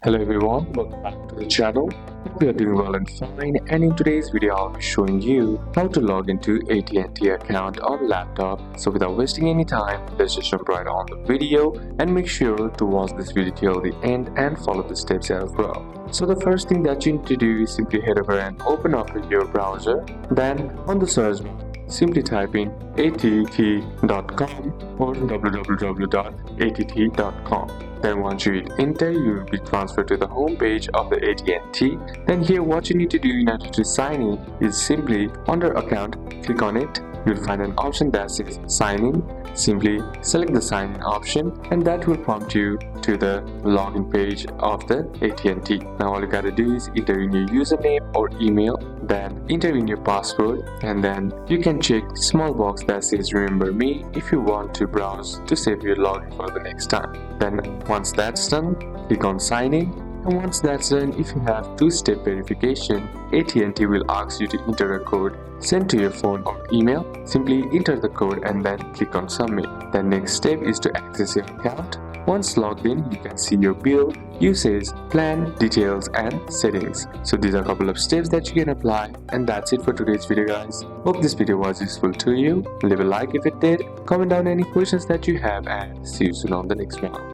Hello everyone, welcome back to the channel. Hope you are doing well and fine, and in today's video I'll be showing you how to log into AT&T account on laptop. So without wasting any time, let's just jump right on the video and make sure to watch this video till the end and follow the steps as well. So the first thing that you need to do is simply head over and open up your browser. Then on the search bar, simply type in att.com or www.att.com. Then once you hit enter, you will be transferred to the home page of the AT&T. Then here what you need to do in order to sign in is simply under account, click on it. You'll find an option that says sign in. Simply select the sign in option and that will prompt you to the login page of the AT&T. Now all you gotta do is enter in your username or email, then enter in your password, and then you can check small box that says remember me if you want to browse to save your login for the next time. Then once that's done, click on sign in. And once that's done, if you have two-step verification, AT&T will ask you to enter a code sent to your phone or email. Simply enter the code and then click on submit. The next step is to access your account. Once logged in, you can see your bill, usage, plan, details and settings. So these are a couple of steps that you can apply, and that's it for today's video guys. Hope this video was useful to you. Leave a like if it did, comment down any questions that you have, and see you soon on the next one.